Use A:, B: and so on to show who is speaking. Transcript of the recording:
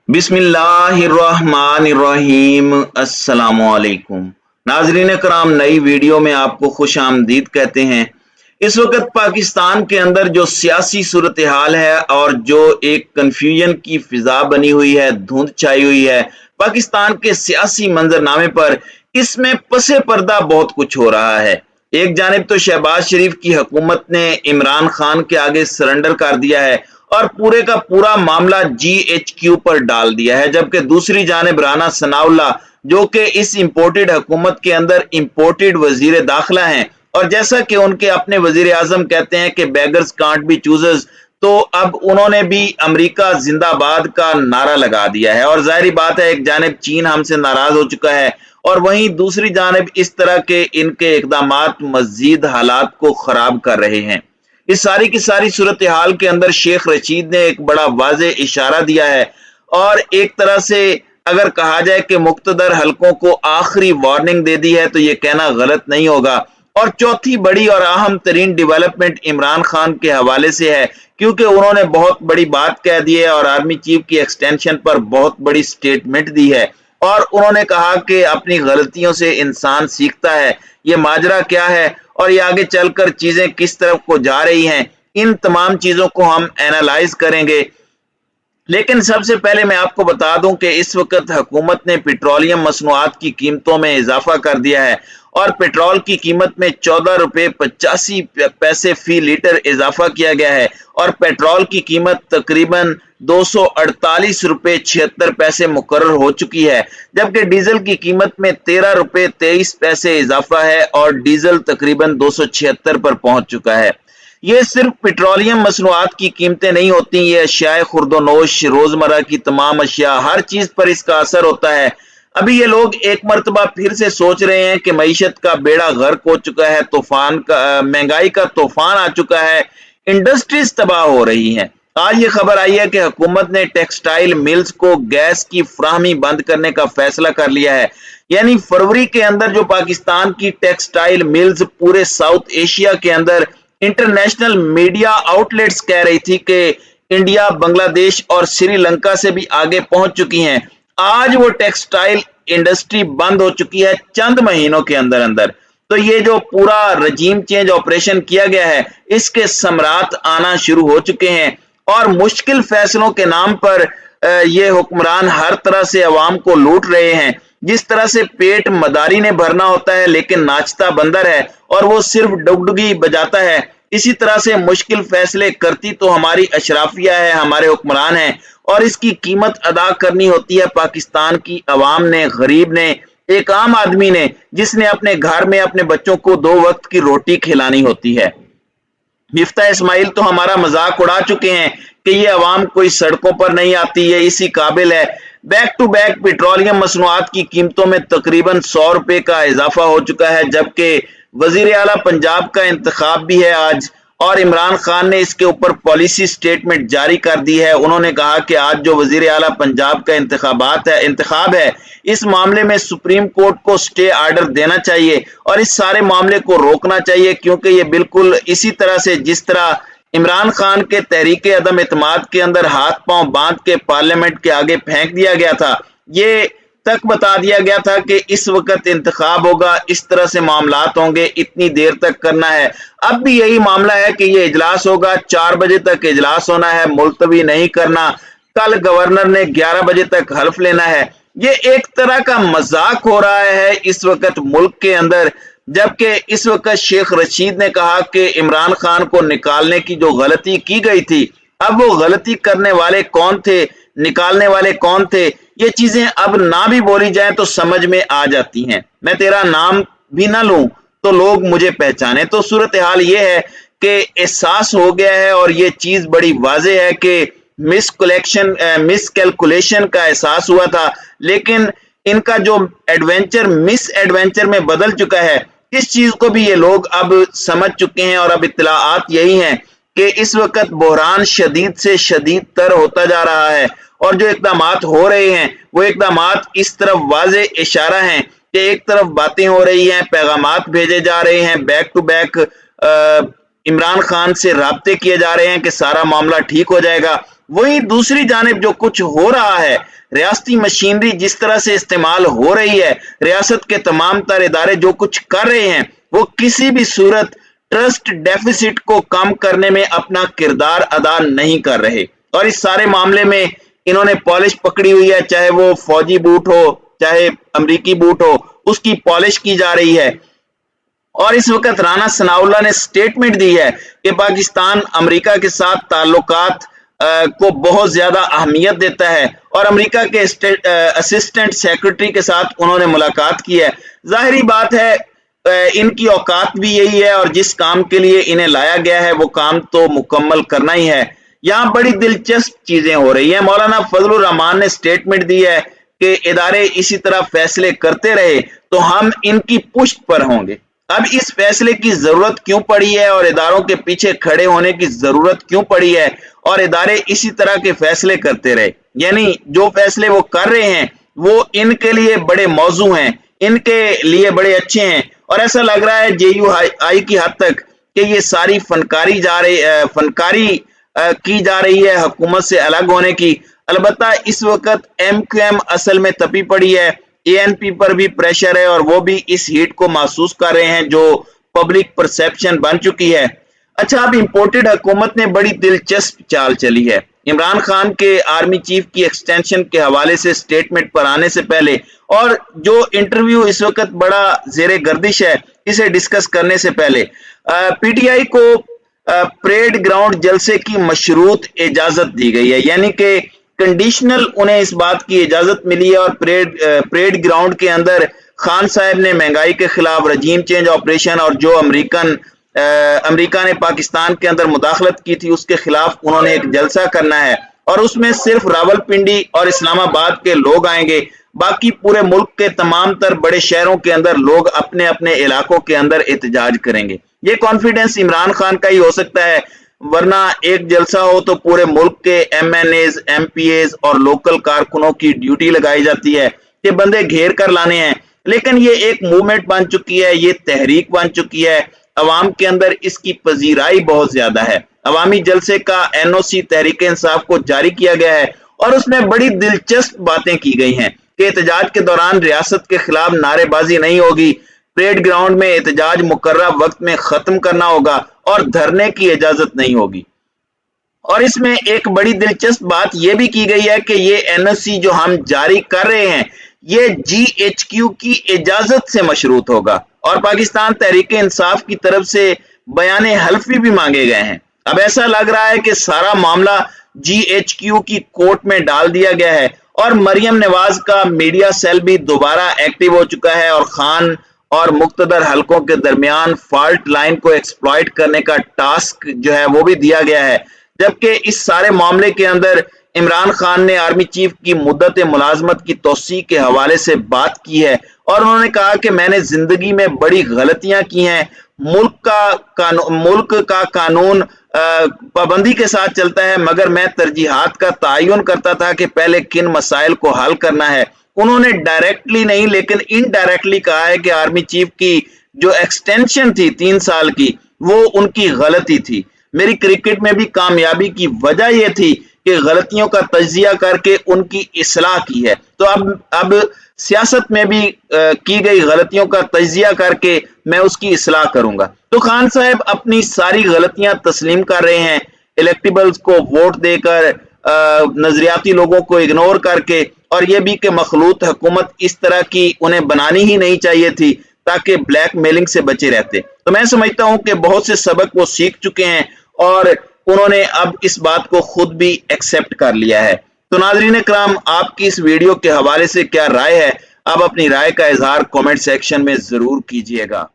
A: बिस्मिल्लाहिर्रहमानिर्रहीम। अस्सलामुअलैकुम नाजरीन कराम, नई वीडियो में आपको खुश आमदीद कहते हैं। इस वक्त पाकिस्तान के अंदर जो सियासी सूरत हाल है और जो एक कन्फ्यूजन की फिजा बनी हुई है, धुंध छाई हुई है पाकिस्तान के सियासी मंजरनामे पर, इसमें पसे पर्दा बहुत कुछ हो रहा है। एक जानिब तो शहबाज शरीफ की हुकूमत ने इमरान खान के आगे सरेंडर कर दिया है और पूरे का पूरा मामला GHQ पर डाल दिया है, जबकि दूसरी जानिब राना सनाउल्लाह जो कि इस इंपोर्टेड हुकूमत के अंदर इंपोर्टेड वजीर दाखिला हैं, और जैसा कि उनके अपने वजीर आजम कहते हैं कि बेगर्स कांट बी चूजर्स, तो अब उन्होंने भी अमेरिका जिंदाबाद का नारा लगा दिया है। और जाहिर बात है, एक जानिब चीन हमसे नाराज हो चुका है और वहीं दूसरी जानिब इस तरह के इनके इकदामात मजीद हालात को खराब कर रहे हैं। इस सारी की सारी सूरत हाल के अंदर शेख रशीद ने एक बड़ा वाज़े इशारा दिया है और एक तरह से अगर कहा जाए कि मुक्तदर हलकों को आखिरी वार्निंग दे दी है तो ये कहना गलत नहीं होगा। और चौथी बड़ी और अहम तरीन डेवलपमेंट इमरान खान के हवाले से है, क्योंकि उन्होंने बहुत बड़ी बात कह दी है और आर्मी चीफ की एक्सटेंशन पर बहुत बड़ी स्टेटमेंट दी है और उन्होंने कहा कि अपनी गलतियों से इंसान सीखता है। ये माजरा क्या है और ये आगे चलकर चीजें किस तरफ को जा रही हैं, इन तमाम चीजों को हम एनालाइज करेंगे। लेकिन सबसे पहले मैं आपको बता दूं कि इस वक्त हुकूमत ने पेट्रोलियम मसनूआत की कीमतों में इजाफा कर दिया है और पेट्रोल की कीमत में 14 रुपये 85 पैसे फी लीटर इजाफा किया गया है और पेट्रोल की कीमत तकरीबन 248 रुपये 76 पैसे मुकर्रर हो चुकी है, जबकि डीजल की कीमत में 13 रुपये 23 पैसे इजाफा है और डीजल तकरीबन 276 पर पहुंच चुका है। ये सिर्फ पेट्रोलियम मसनूआत की कीमतें नहीं होती, ये अशियाए खुर्दोनोश, रोजमर्रा की तमाम अशिया, हर चीज पर इसका असर होता है। अभी ये लोग एक मरतबा फिर से सोच रहे हैं कि मईशत का बेड़ा गर्क हो चुका है, तूफान का महंगाई का तूफान आ चुका है, इंडस्ट्रीज तबाह हो रही हैं। आज ये खबर आई है कि हुकूमत ने टेक्सटाइल मिल्स को गैस की फराहमी बंद करने का फैसला कर लिया है। यानी फरवरी के अंदर जो पाकिस्तान की टेक्सटाइल मिल्स पूरे साउथ एशिया के अंदर इंटरनेशनल मीडिया आउटलेट्स कह रही थी कि इंडिया, बांग्लादेश और श्रीलंका से भी आगे पहुंच चुकी हैं, आज वो टेक्सटाइल इंडस्ट्री बंद हो चुकी है चंद महीनों के अंदर अंदर। तो ये जो पूरा रजीम चेंज ऑपरेशन किया गया है, इसके समरात आना शुरू हो चुके हैं और मुश्किल फैसलों के नाम पर ये हुक्मरान हर तरह से अवाम को लूट रहे हैं। जिस तरह से पेट मदारी ने भरना होता है लेकिन नाचता बंदर है और वो सिर्फ डुगडुगी बजाता है, इसी तरह से मुश्किल फैसले करती तो हमारी अशराफिया है, हमारे हुक्मरान हैं, और इसकी कीमत अदा करनी होती है पाकिस्तान की अवाम ने, गरीब ने, एक आम आदमी ने, जिसने अपने घर में अपने बच्चों को 2 वक्त की रोटी खिलानी होती है। मिफ्ता इस्माइल तो हमारा मजाक उड़ा चुके हैं कि ये अवाम कोई सड़कों पर नहीं आती, ये इसी काबिल है। बैक टू बैक पेट्रोलियम मसनूआत की कीमतों में तकरीबन 100 रुपए का इजाफा हो चुका है, जबकि वजीर आला पंजाब का इंतखाब भी है आज और इमरान खान ने इसके ऊपर पॉलिसी स्टेटमेंट जारी कर दी है। उन्होंने कहा कि आज जो वजीर आला पंजाब का इंतखाब है, इस मामले में सुप्रीम कोर्ट को स्टे आर्डर देना चाहिए और इस सारे मामले को रोकना चाहिए, क्योंकि ये बिल्कुल इसी तरह से जिस तरह इमरान खान के तहरीक अदम एतमाद के अंदर हाथ पांव बांध के पार्लियामेंट के आगे फेंक दिया गया था, ये तक बता दिया गया था कि इस वक्त इंतखाब होगा, इस तरह से मामलात होंगे, इतनी देर तक करना है। अब भी यही मामला है कि ये इजलास होगा, 4 बजे तक इजलास होना है, मुलतवी नहीं करना। कल गवर्नर ने 11 बजे तक हल्फ लेना है। ये एक तरह का मजाक हो रहा है इस वक्त मुल्क के अंदर, जबकि इस वक्त शेख रशीद ने कहा कि इमरान खान को निकालने की जो गलती की गई थी, अब वो गलती करने वाले कौन थे, निकालने वाले कौन थे, ये चीजें अब ना भी बोली जाए तो समझ में आ जाती हैं। मैं तेरा नाम भी ना लूं तो लोग मुझे पहचाने। तो सूरत हाल ये है कि एहसास हो गया है और ये चीज बड़ी वाजे है कि मिस कैलकुलेशन का एहसास हुआ था, लेकिन इनका जो एडवेंचर मिस एडवेंचर में बदल चुका है, इस चीज को भी ये लोग अब समझ चुके हैं। और अब इत्तलाआत यही हैं कि इस वक्त बहरान शदीद से शदीद तर होता जा रहा है और जो इक़दामात हो रहे हैं वो इक़दामात इस तरफ वाज़े इशारा हैं कि एक तरफ बातें हो रही हैं, पैगामात भेजे जा रहे हैं, back to back Imran Khan से राब्ते किए जा रहे हैं कि सारा मामला ठीक हो जाएगा, वहीं दूसरी जानिब जो कुछ हो रहा है, रियासती मशीनरी जिस तरह से इस्तेमाल हो रही है, रियासत के तमाम तर इदारे जो कुछ कर रहे हैं, वो किसी भी सूरत ट्रस्ट डेफिसिट को कम करने में अपना किरदार अदा नहीं कर रहे। और इस सारे मामले में इन्होंने पॉलिश पकड़ी हुई है, चाहे वो फौजी बूट हो चाहे अमरीकी बूट हो, उसकी पॉलिश की जा रही है। और इस वक्त राना सनाउल्लाह ने स्टेटमेंट दी है कि पाकिस्तान अमेरिका के साथ ताल्लुकात को बहुत ज्यादा अहमियत देता है और अमेरिका के असिस्टेंट सेक्रेटरी के साथ उन्होंने मुलाकात की है। जाहिरी बात है इनकी औकात भी यही है और जिस काम के लिए इन्हें लाया गया है वो काम तो मुकम्मल करना ही है। यहाँ बड़ी दिलचस्प चीजें हो रही हैं। मौलाना फजलुर रहमान ने स्टेटमेंट दी है कि इदारे इसी तरह फैसले करते रहे तो हम इनकी पुष्ट पर होंगे। अब इस फैसले की जरूरत क्यों पड़ी है और इदारों के पीछे खड़े होने की जरूरत क्यों पड़ी है और इदारे इसी तरह के फैसले करते रहे, यानी जो फैसले वो कर रहे हैं वो इनके लिए बड़े मौजू हैं, इनके लिए बड़े अच्छे हैं। और ऐसा लग रहा है JUI की हद तक कि ये सारी फनकारी की जा रही है हुकूमत से अलग होने की। अलबत्ता इस वक्त MQM असल में तपी पड़ी है, ANP पर भी प्रेशर है और वो भी इस हीट को महसूस कर रहे हैं जो पब्लिक परसेप्शन बन चुकी है। अच्छा, अब इंपोर्टेड हुकूमत ने बड़ी दिलचस्प चाल चली है। इमरान खान के आर्मी चीफ की एक्सटेंशन के हवाले से स्टेटमेंट पर आने से पहले और जो इंटरव्यू इस वक्त बड़ा जेरे गर्दिश है, इसे डिस्कस करने से पहले PTI को परेड ग्राउंड जलसे की मशरूत इजाजत दी गई है, यानी कि कंडीशनल उन्हें इस बात की इजाजत मिली है। और परेड ग्राउंड के अंदर खान साहब ने महंगाई के खिलाफ रजीम चेंज ऑपरेशन और जो अमेरिका ने पाकिस्तान के अंदर मुदाखलत की थी उसके खिलाफ उन्होंने एक जलसा करना है और उसमें सिर्फ रावलपिंडी और इस्लामाबाद के लोग आएंगे, बाकी पूरे मुल्क के तमाम तर बड़े शहरों के अंदर लोग अपने अपने इलाकों के अंदर एहतजाज करेंगे। ये कॉन्फिडेंस इमरान खान का ही हो सकता है, वरना एक जलसा हो तो पूरे मुल्क के MNAs, MPAs और लोकल कारकुनों की ड्यूटी लगाई जाती है कि बंदे घेर कर लाने हैं। लेकिन ये एक मूवमेंट बन चुकी है, ये तहरीक बन चुकी है, अवाम के अंदर इसकी पजीराई बहुत ज्यादा है। अवामी जलसे का NOC तहरीक इंसाफ को जारी किया गया है और उसमें बड़ी दिलचस्प बातें की गई हैं कि एहतजाज के दौरान रियासत के खिलाफ नारेबाजी नहीं होगी, परेड ग्राउंड में एहतजाज मुकर्रर वक्त में खत्म करना होगा और धरने की इजाजत नहीं होगी। और इसमें एक बड़ी दिलचस्प बात यह भी की गई है कि ये NOC जो हम जारी कर रहे हैं ये GHQ की इजाजत से मशरूत होगा और पाकिस्तान तहरीक इंसाफ की तरफ से बयान हल्फी भी मांगे गए हैं। अब ऐसा लग रहा है कि सारा मामला GHQ की कोर्ट में डाल दिया गया है और मरियम नवाज का मीडिया सेल भी दोबारा एक्टिव हो चुका है और खान और मुक्तदर हलकों के दरमियान फॉल्ट लाइन को एक्सप्लॉइट करने का टास्क जो है वो भी दिया गया है। जबकि इस सारे मामले के अंदर इमरान खान ने आर्मी चीफ की मुद्दत मुलाजमत की तोसी के हवाले से बात की है और उन्होंने कहा कि मैंने जिंदगी में बड़ी गलतियां की हैं, मुल्क का कानून पाबंदी के साथ चलता है मगर मैं तरजीहात का तयन करता था कि पहले किन मसाइल को हल करना है। उन्होंने डायरेक्टली नहीं लेकिन इनडायरेक्टली कहा है कि आर्मी चीफ की जो एक्सटेंशन थी 3 साल की वो उनकी गलती थी। मेरी क्रिकेट में भी कामयाबी की वजह यह थी कि गलतियों का तज्जिया करके उनकी इस्लाह की है, तो अब सियासत में भी की गई गलतियों का तज्जिया करके मैं उसकी इस्लाह करूंगा। तो खान साहब अपनी सारी गलतियां तस्लीम कर रहे हैं, इलेक्टेबल्स को वोट देकर, नजरियाती लोगों को इग्नोर करके, और यह भी कि मखलूत हुकूमत इस तरह की उन्हें बनानी ही नहीं चाहिए थी ताकि ब्लैक मेलिंग से बचे रहते। तो मैं समझता हूं कि बहुत से सबक वो सीख चुके हैं और उन्होंने अब इस बात को खुद भी एक्सेप्ट कर लिया है। तो नाज़रीन इकराम, आपकी इस वीडियो के हवाले से क्या राय है? आप अपनी राय का इजहार कमेंट सेक्शन में जरूर कीजिएगा।